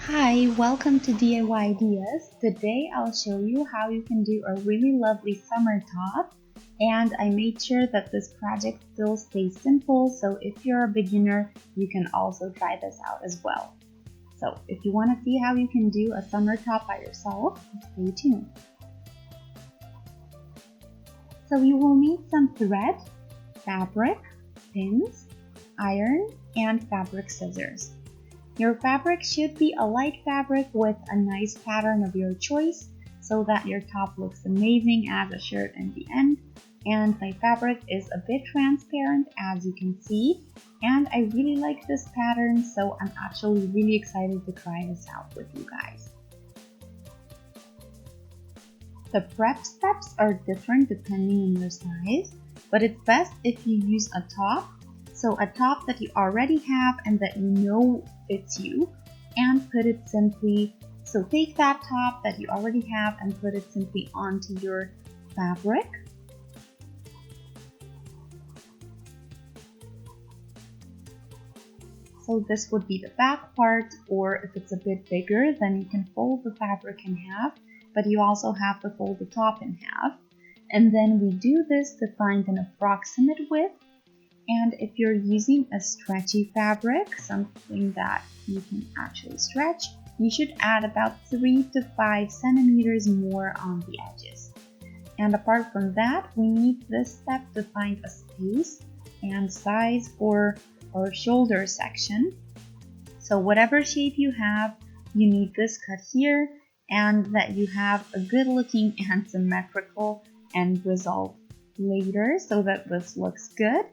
Hi, welcome to DIY Ideas. Today I'll show you how you can do a really lovely summer top, and I made sure that this project still stays simple, so if you're a beginner you can also try this out as well. So if you want to see how you can do a summer top by yourself, stay tuned. So you will need some thread, fabric, pins, iron, and fabric scissors. Your fabric should be a light fabric with a nice pattern of your choice so that your top looks amazing as a shirt in the end. And my fabric is a bit transparent, as you can see, and I really like this pattern, so I'm actually really excited to try this out with you guys. The prep steps are different depending on your size, but it's best if you use a top. So a top that you already have and that you know fits you, and put it simply, so take that top that you already have and put it simply onto your fabric. So this would be the back part, or if it's a bit bigger, then you can fold the fabric in half, but you also have to fold the top in half. And then we do this to find an approximate width. And if you're using a stretchy fabric, something that you can actually stretch, you should add about 3 to 5 centimeters more on the edges. And apart from that, we need this step to find a space and size for our shoulder section. So whatever shape you have, you need this cut here, and that you have a good looking and symmetrical end result later so that this looks good.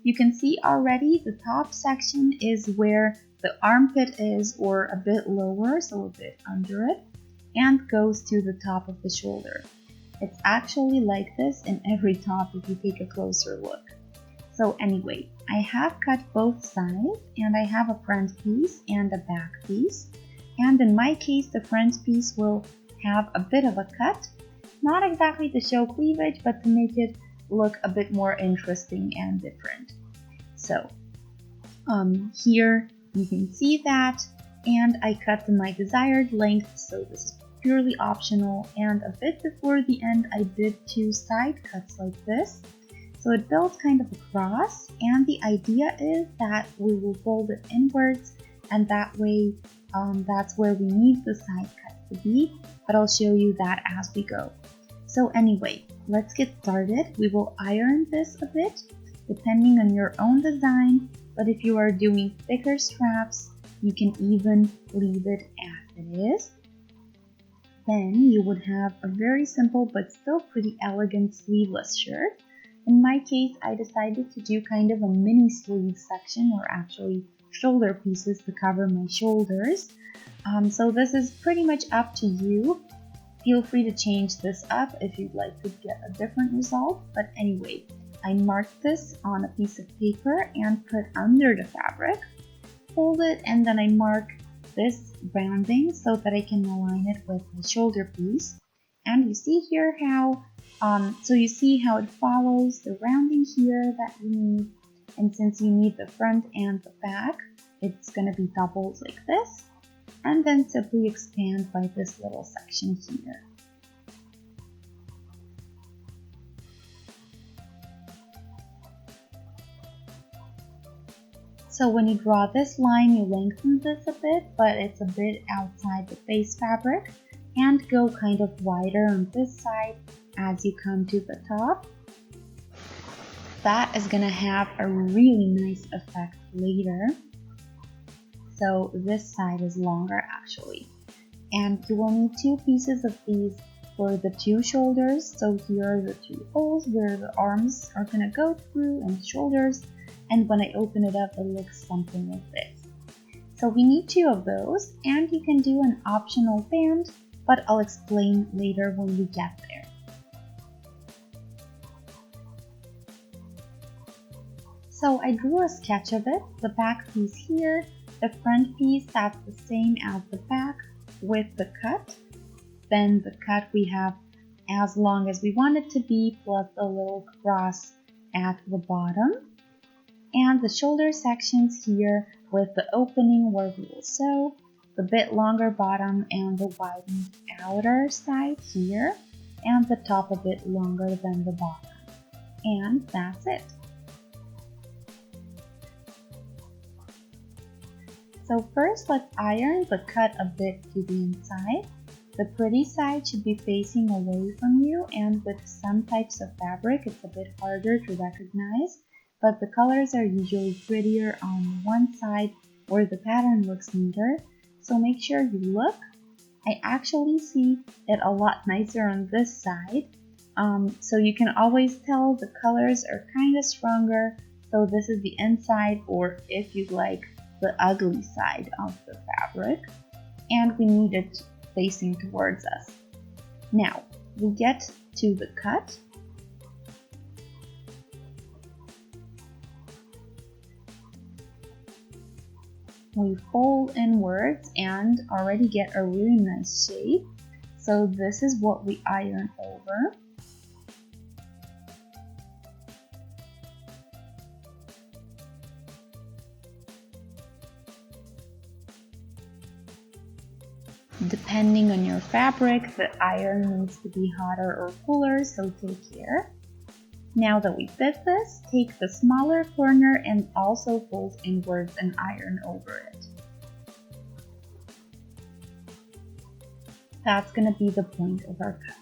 You can see already the top section is where the armpit is, or a bit lower, so a bit under it, and goes to the top of the shoulder. It's actually like this in every top if you take a closer look. So anyway, I have cut both sides, and I have a front piece and a back piece. And in my case, the front piece will have a bit of a cut, not exactly to show cleavage, but to make it look a bit more interesting and different. So here you can see that, and I cut to my desired length, so this is purely optional. And a bit before the end I did 2 side cuts like this, so it builds kind of a cross, and the idea is that we will fold it inwards, and that way that's where we need the side cuts to be, but I'll show you that as we go. So anyway, let's get started. We will iron this a bit depending on your own design, but if you are doing thicker straps, you can even leave it as it is. Then you would have a very simple but still pretty elegant sleeveless shirt. In my case, I decided to do kind of a mini sleeve section, or actually shoulder pieces to cover my shoulders. So this is pretty much up to you. Feel free to change this up if you'd like to get a different result, but anyway, I marked this on a piece of paper and put under the fabric, fold it, and then I mark this rounding so that I can align it with the shoulder piece. And you see here how, you see how it follows the rounding here that you need, and since you need the front and the back, it's going to be doubled like this, and then simply expand by this little section here. So when you draw this line, you lengthen this a bit, but it's a bit outside the base fabric, and go kind of wider on this side as you come to the top. That is going to have a really nice effect later. So this side is longer actually. And you will need 2 pieces of these for the 2 shoulders. So here are the 2 holes where the arms are going to go through and shoulders. And when I open it up, it looks something like this. So we need 2 of those, and you can do an optional band, but I'll explain later when we get there. So I drew a sketch of it, the back piece here, the front piece that's the same as the back with the cut. Then the cut we have as long as we want it to be, plus a little cross at the bottom. And the shoulder sections here with the opening where we will sew, the bit longer bottom and the widened outer side here, and the top a bit longer than the bottom. And that's it. So first let's iron the cut a bit to the inside. The pretty side should be facing away from you, and with some types of fabric it's a bit harder to recognize, but the colors are usually prettier on one side where the pattern looks neater, so make sure you look. I actually see it a lot nicer on this side, so you can always tell the colors are kind of stronger, so this is the inside, or if you'd like, the ugly side of the fabric, and we need it facing towards us. Now we get to the cut. We fold inwards and already get a really nice shape. So this is what we iron over. Depending on your fabric, the iron needs to be hotter or cooler, so take care. Now that we fit this, take the smaller corner and also fold inwards and iron over it. That's going to be the point of our cut.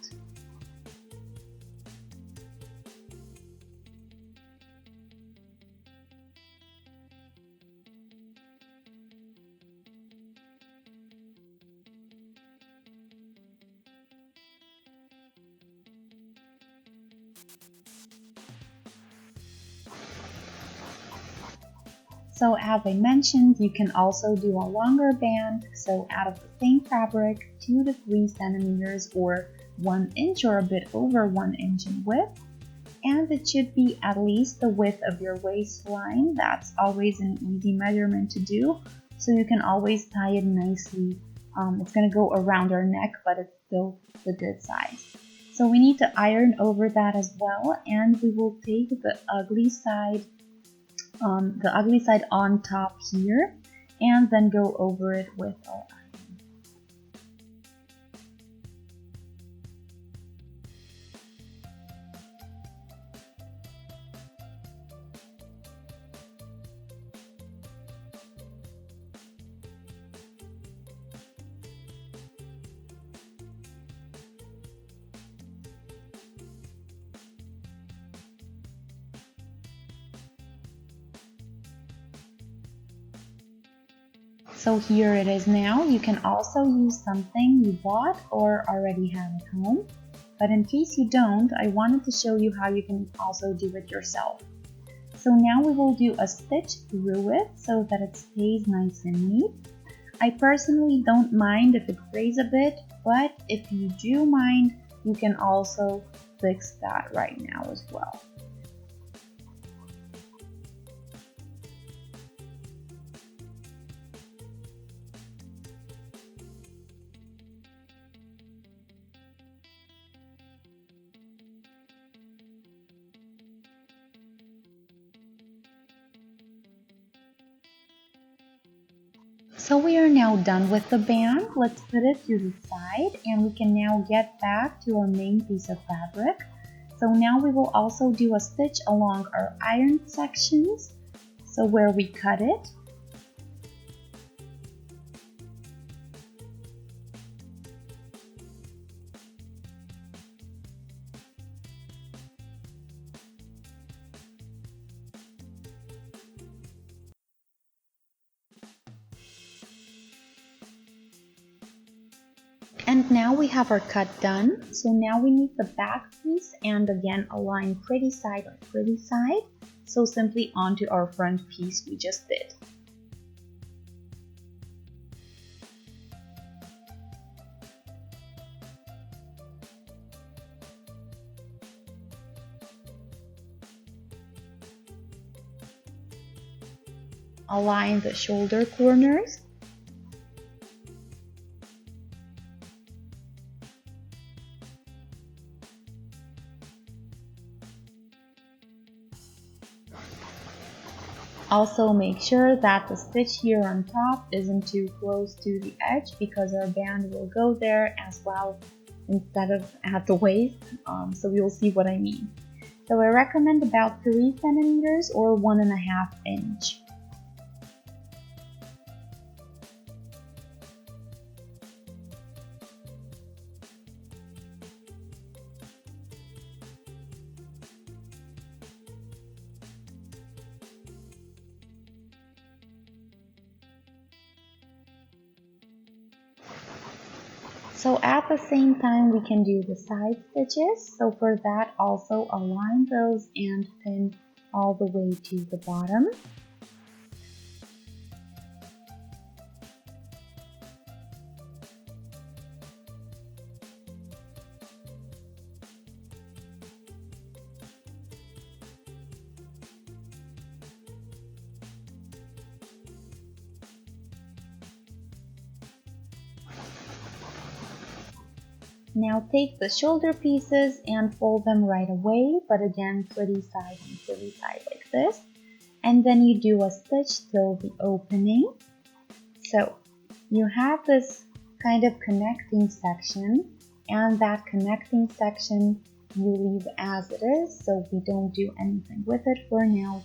So as I mentioned, you can also do a longer band, so out of the same fabric, 2 to 3 centimeters or 1 inch or a bit over 1 inch in width. And it should be at least the width of your waistline. That's always an easy measurement to do, so you can always tie it nicely. It's going to go around our neck, but it's still the good size. So we need to iron over that as well, and we will take the ugly side on top here, and then go over it with our iron. So here it is now. You can also use something you bought or already have at home. But in case you don't, I wanted to show you how you can also do it yourself. So now we will do a stitch through it so that it stays nice and neat. I personally don't mind if it frays a bit, but if you do mind, you can also fix that right now as well. So we are now done with the band. Let's put it to the side, and we can now get back to our main piece of fabric. So now we will also do a stitch along our iron sections, so where we cut it. And now we have our cut done. So now we need the back piece, and again align pretty side on pretty side. So simply onto our front piece we just did. Align the shoulder corners. Also make sure that the stitch here on top isn't too close to the edge because our band will go there as well instead of at the waist, so you'll see what I mean. So I recommend about 3 centimeters or 1.5 inch. So at the same time we can do the side stitches. So for that also align those and pin all the way to the bottom. Now take the shoulder pieces and fold them right away, but again pretty side and pretty side like this. And then you do a stitch till the opening. So you have this kind of connecting section, and that connecting section you leave as it is, so we don't do anything with it for now.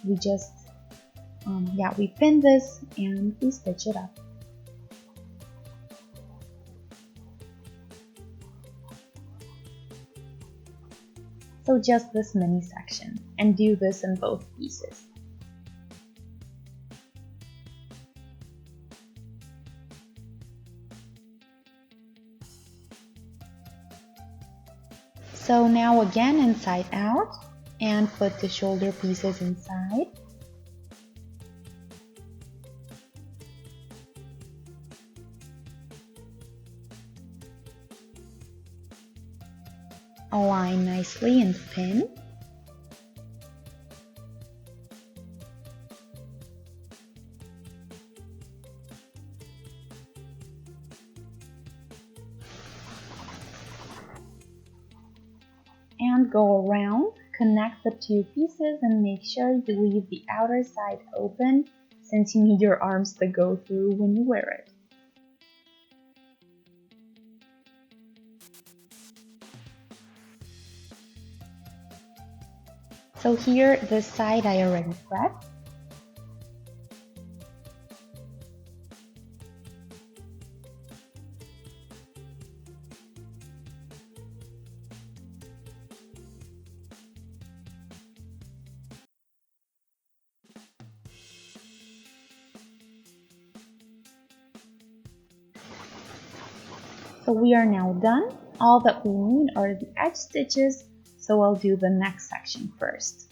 We just we pin this and we stitch it up. So just this mini section, and do this in both pieces. So now again inside out, and put the shoulder pieces inside. Align nicely and pin. And go around, connect the 2 pieces and make sure you leave the outer side open since you need your arms to go through when you wear it. So here, this side I already pressed. So we are now done. All that we need are the edge stitches, so I'll do the next section first.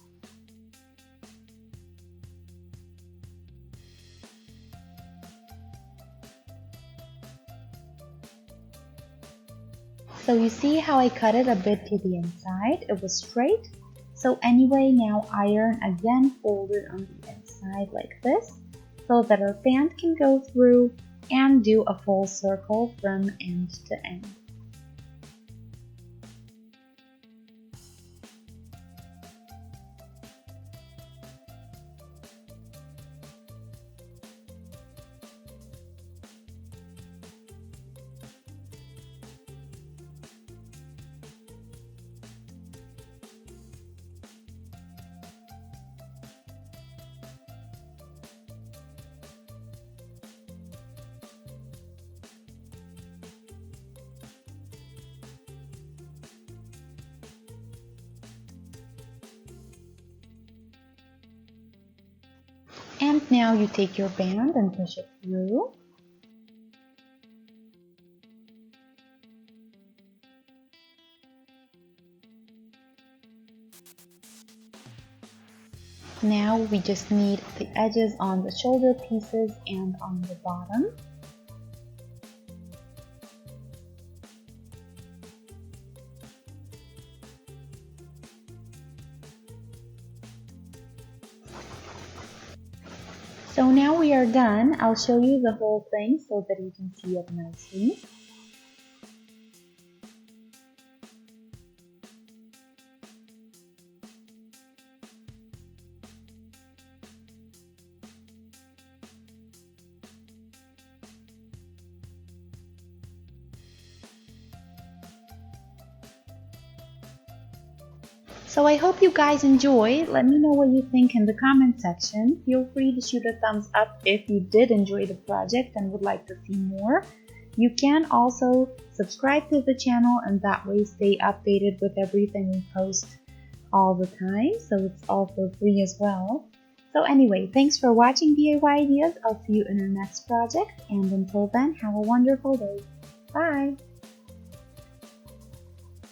So you see how I cut it a bit to the inside? It was straight. So anyway, now iron again folded on the inside like this, so that our band can go through and do a full circle from end to end. And now you take your band and push it through. Now we just need the edges on the shoulder pieces and on the bottom. So now we are done. I'll show you the whole thing so that you can see it nicely. So I hope you guys enjoy. Let me know what you think in the comment section. Feel free to shoot a thumbs up if you did enjoy the project and would like to see more. You can also subscribe to the channel and that way stay updated with everything we post all the time. So it's all for free as well. So anyway, thanks for watching DIY Ideas. I'll see you in our next project. And until then, have a wonderful day. Bye!